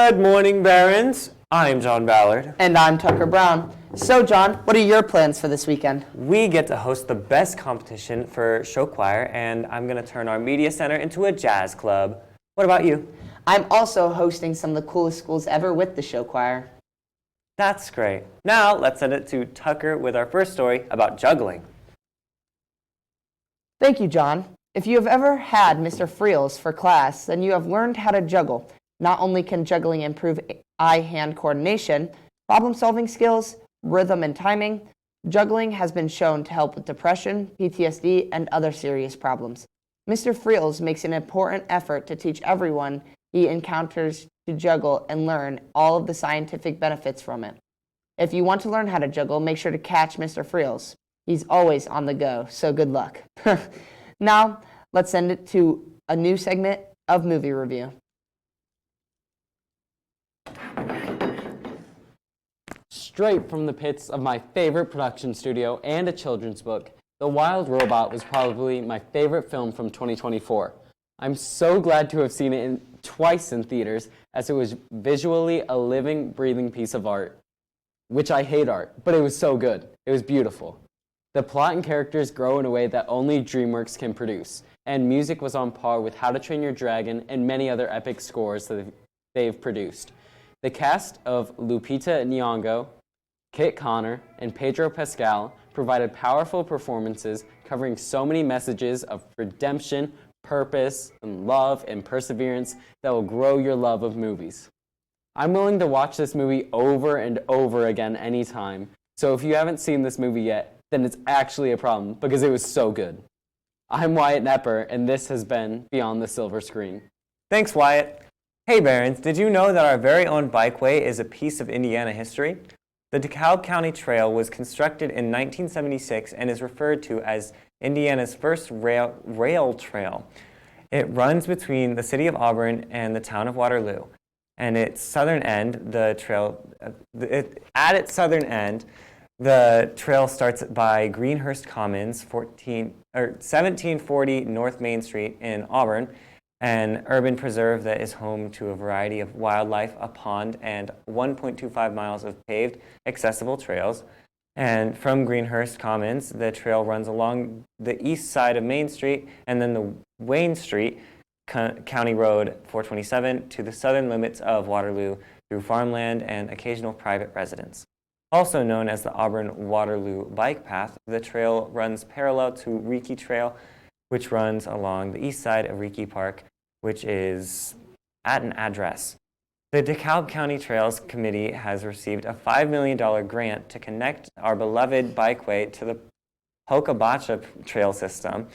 Good morning, Barons. I'm John Ballard. And I'm Tucker Brown. So, John, what are your plans for this weekend? We get to host the best competition for show choir, and I'm going to turn our media center into a jazz club. What about you? I'm also hosting some of the coolest schools ever with the show choir. That's great. Now, let's send it to Tucker with our first story about juggling. Thank you, John. If you have ever had Mr. Friels for class, then you have learned how to juggle. Not only can juggling improve eye-hand coordination, problem-solving skills, rhythm and timing, juggling has been shown to help with depression, PTSD, and other serious problems. Mr. Friels makes an important effort to teach everyone he encounters to juggle and learn all of the scientific benefits from it. If you want to learn how to juggle, make sure to catch Mr. Friels. He's always on the go, so good luck. Now, let's send it to a new segment of Movie Review. Straight from the pits of my favorite production studio and a children's book, The Wild Robot was probably my favorite film from 2024. I'm so glad to have seen it twice in theaters, as it was visually a living, breathing piece of art. Which I hate art, but it was so good. It was beautiful. The plot and characters grow in a way that only DreamWorks can produce, and music was on par with How to Train Your Dragon and many other epic scores that they've produced. The cast of Lupita Nyong'o, Kit Connor, and Pedro Pascal provided powerful performances covering so many messages of redemption, purpose, and love and perseverance that will grow your love of movies. I'm willing to watch this movie over and over again anytime, so if you haven't seen this movie yet, then it's actually a problem because it was so good. I'm Wyatt Nepper, and this has been Beyond the Silver Screen. Thanks, Wyatt. Hey, Barons, did you know that our very own bikeway is a piece of Indiana history? The DeKalb County Trail was constructed in 1976 and is referred to as Indiana's first rail trail. It runs between the city of Auburn and the town of Waterloo. And its southern end, the trail starts by Greenhurst Commons, 1740 North Main Street in Auburn, an urban preserve that is home to a variety of wildlife, a pond, and 1.25 miles of paved, accessible trails. And from Greenhurst Commons, the trail runs along the east side of Main Street and then the Wayne Street, County Road 427, to the southern limits of Waterloo through farmland and occasional private residence. Also known as the Auburn-Waterloo Bike Path, the trail runs parallel to Reekie Trail, which runs along the east side of Reekie Park, which is at an address. The DeKalb County Trails Committee has received a $5 million grant to connect our beloved bikeway to the Hokabacha Trail System,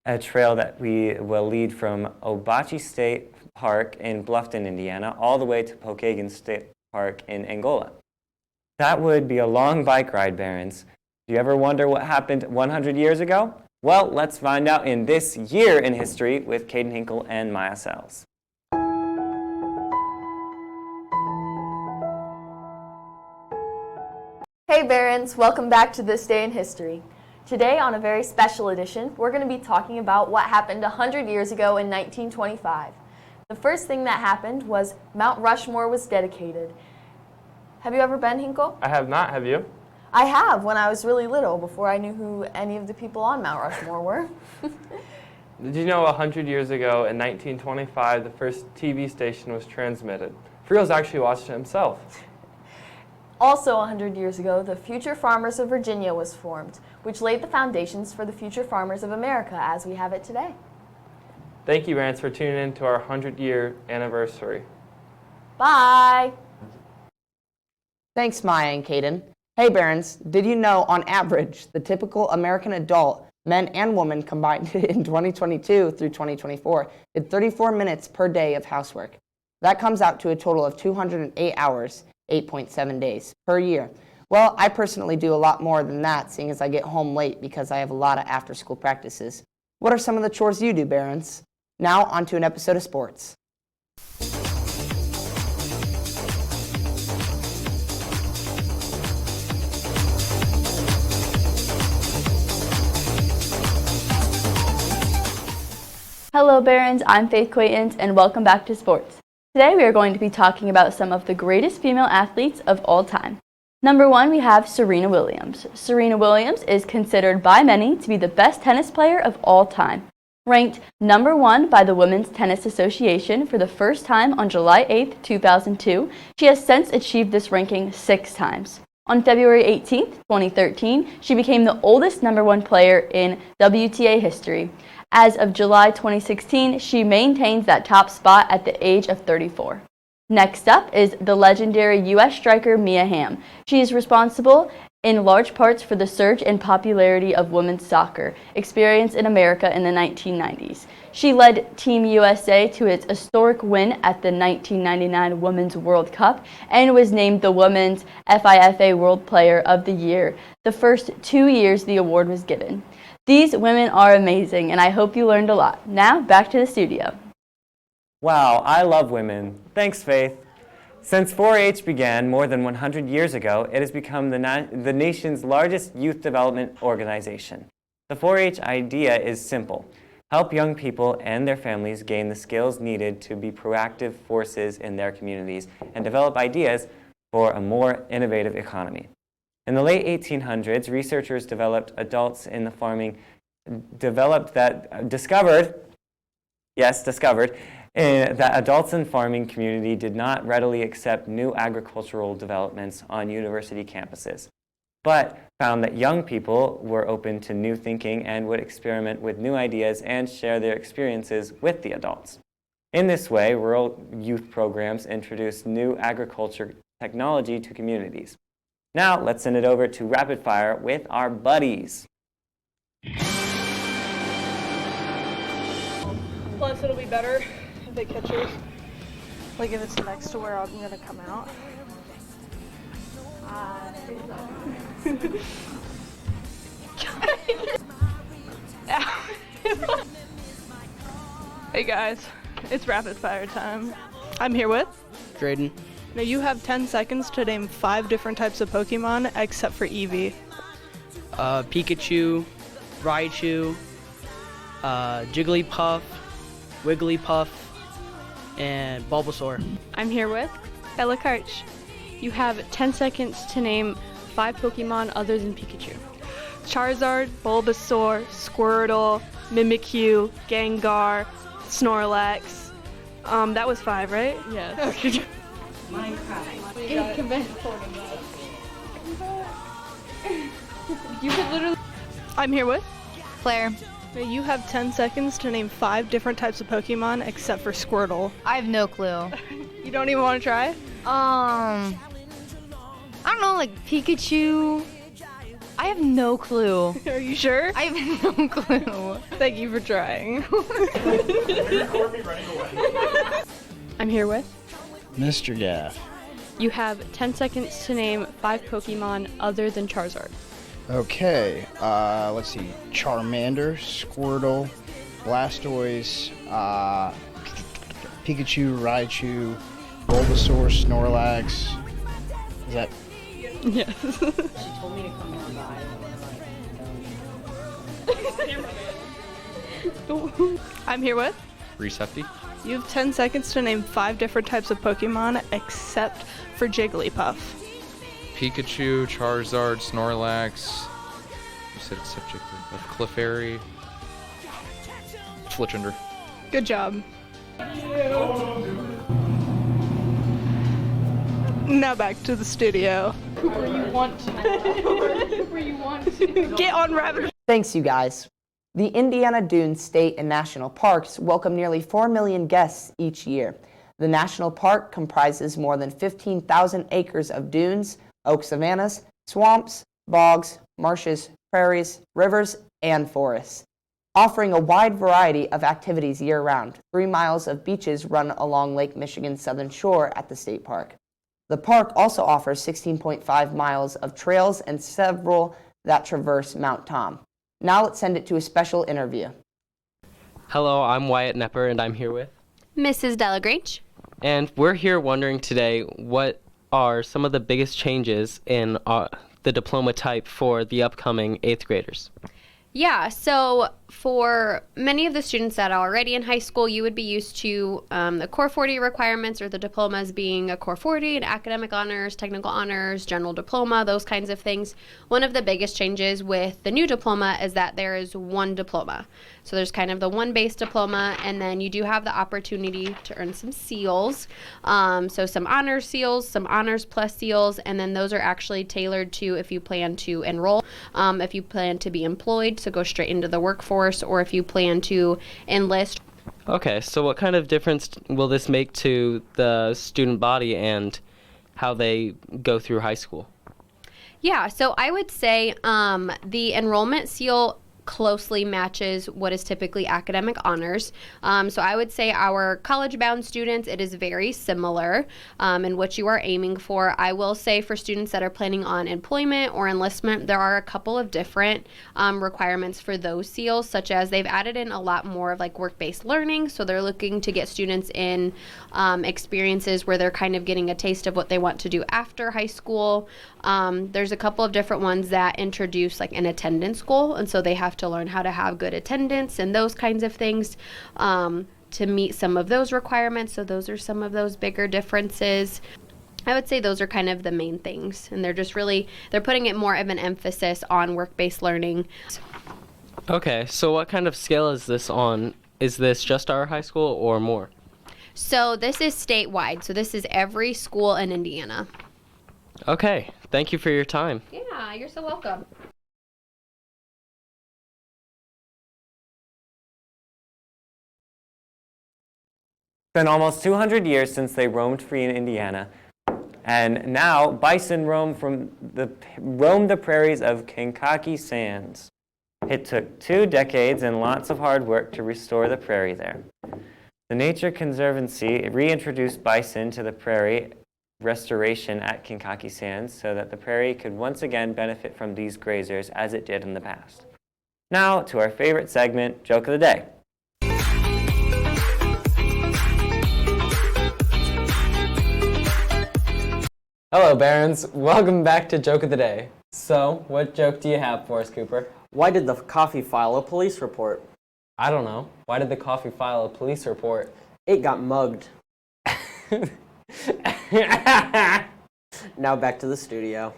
a trail that we will lead from Obachi State Park in Bluffton, Indiana, all the way to Pokagon State Park in Angola. That would be a long bike ride, Barons. Do you ever wonder what happened 100 years ago? Well, let's find out in This Year in History with Caden Hinkle and Maya Sells. Hey Barons, welcome back to This Day in History. Today on a very special edition, we're going to be talking about what happened 100 years ago in 1925. The first thing that happened was Mount Rushmore was dedicated. Have you ever been, Hinkle? I have not, have you? I have, when I was really little, before I knew who any of the people on Mount Rushmore were. Did you know 100 years ago, in 1925, the first TV station was transmitted? Friels actually watched it himself. Also 100 years ago, the Future Farmers of Virginia was formed, which laid the foundations for the Future Farmers of America as we have it today. Thank you, Rance, for tuning in to our 100-year anniversary. Bye! Thanks, Maya and Caden. Hey, Barons, did you know, on average, the typical American adult, men and women combined in 2022 through 2024, did 34 minutes per day of housework. That comes out to a total of 208 hours, 8.7 days, per year. Well, I personally do a lot more than that, seeing as I get home late because I have a lot of after-school practices. What are some of the chores you do, Barons? Now, on to an episode of sports. Hello Barons, I'm Faith Quaintance and welcome back to sports. Today we are going to be talking about some of the greatest female athletes of all time. Number 1, we have Serena Williams. Serena Williams is considered by many to be the best tennis player of all time. Ranked number 1 by the Women's Tennis Association for the first time on July 8, 2002, she has since achieved this ranking 6 times. On February 18, 2013, she became the oldest number 1 player in WTA history. As of July 2016, she maintains that top spot at the age of 34. Next up is the legendary U.S. striker Mia Hamm. She is responsible in large parts for the surge in popularity of women's soccer experienced in America in the 1990s. She led Team USA to its historic win at the 1999 Women's World Cup and was named the Women's FIFA World Player of the Year, the first 2 years the award was given. These women are amazing, and I hope you learned a lot. Now, back to the studio. Wow, I love women. Thanks, Faith. Since 4-H began more than 100 years ago, it has become the nation's largest youth development organization. The 4-H idea is simple. Help young people and their families gain the skills needed to be proactive forces in their communities and develop ideas for a more innovative economy. In the late 1800s, researchers discovered that adults in farming community did not readily accept new agricultural developments on university campuses, but found that young people were open to new thinking and would experiment with new ideas and share their experiences with the adults. In this way, rural youth programs introduced new agriculture technology to communities. Now, let's send it over to Rapid Fire with our buddies. Plus, it'll be better if they catch it. Like if it's next to where I'm gonna come out. Hey guys, it's rapid fire time. I'm here with Drayden. Now you have 10 seconds to name 5 different types of Pokemon except for Eevee. Pikachu, Raichu, Jigglypuff, Wigglypuff, and Bulbasaur. I'm here with Bella Karch. You have 10 seconds to name 5 Pokemon other than Pikachu. Charizard, Bulbasaur, Squirtle, Mimikyu, Gengar, Snorlax. That was 5, right? Yes. You could literally. I'm here with Claire. Now you have 10 seconds to name 5 different types of Pokemon except for Squirtle. I have no clue. You don't even want to try? I don't know, like Pikachu. I have no clue. Are you sure? I have no clue. Thank you for trying. I'm here with. Mr. Gaff. You have 10 seconds to name 5 Pokemon other than Charizard. Okay, let's see. Charmander, Squirtle, Blastoise, Pikachu, Raichu, Bulbasaur, Snorlax. Is that? Yes. I'm here with Recepti. You have 10 seconds to name 5 different types of Pokemon except for Jigglypuff. Pikachu, Charizard, Snorlax. You said it's subject of Clefairy. Fletchinder. Good job. Now back to the studio. Where you want to. Where you want to. Get on rabbit. Thanks, you guys. The Indiana Dunes State and National Parks welcome nearly 4 million guests each year. The national park comprises more than 15,000 acres of dunes, oak savannas, swamps, bogs, marshes, prairies, rivers, and forests, offering a wide variety of activities year-round. 3 miles of beaches run along Lake Michigan's southern shore at the state park. The park also offers 16.5 miles of trails and several that traverse Mount Tom. Now let's send it to a special interview. Hello, I'm Wyatt Nepper, and I'm here with. Mrs. Delagrange. And we're here wondering today what are some of the biggest changes in the diploma type for the upcoming 8th graders. Yeah, so for many of the students that are already in high school, you would be used to the Core 40 requirements, or the diplomas being a Core 40, an academic honors, technical honors, general diploma, those kinds of things. One of the biggest changes with the new diploma is that there is one diploma. So there's kind of the one base diploma, and then you do have the opportunity to earn some seals. So some honors seals, some honors plus seals, and then those are actually tailored to if you plan to enroll, if you plan to be employed, so go straight into the workforce, or if you plan to enlist. Okay, so what kind of difference will this make to the student body and how they go through high school? Yeah, so I would say the enrollment seal closely matches what is typically academic honors. So I would say our college-bound students, it is very similar in what you are aiming for. I will say for students that are planning on employment or enlistment, there are a couple of different requirements for those seals, such as they've added in a lot more of like work-based learning. So they're looking to get students in experiences where they're kind of getting a taste of what they want to do after high school. There's a couple of different ones that introduce like an attendance goal, and so they have to learn how to have good attendance and those kinds of things to meet some of those requirements. So those are some of those bigger differences. I would say those are kind of the main things, and they're putting it more of an emphasis on work-based learning. Okay, so what kind of scale is this on? Is this just our high school or more? So this is statewide, so this is every school in Indiana. Okay, thank you for your time. Yeah, you're so welcome. It's been almost 200 years since they roamed free in Indiana, and now bison roam the prairies of Kankakee Sands. It took 2 decades and lots of hard work to restore the prairie there. The Nature Conservancy reintroduced bison to the prairie restoration at Kankakee Sands so that the prairie could once again benefit from these grazers as it did in the past. Now to our favorite segment, Joke of the Day. Hello, Barons. Welcome back to Joke of the Day. So, what joke do you have for us, Cooper? Why did the coffee file a police report? I don't know. Why did the coffee file a police report? It got mugged. Now back to the studio.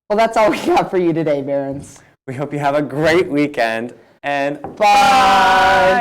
Well, that's all we got for you today, Barons. We hope you have a great weekend, and Bye!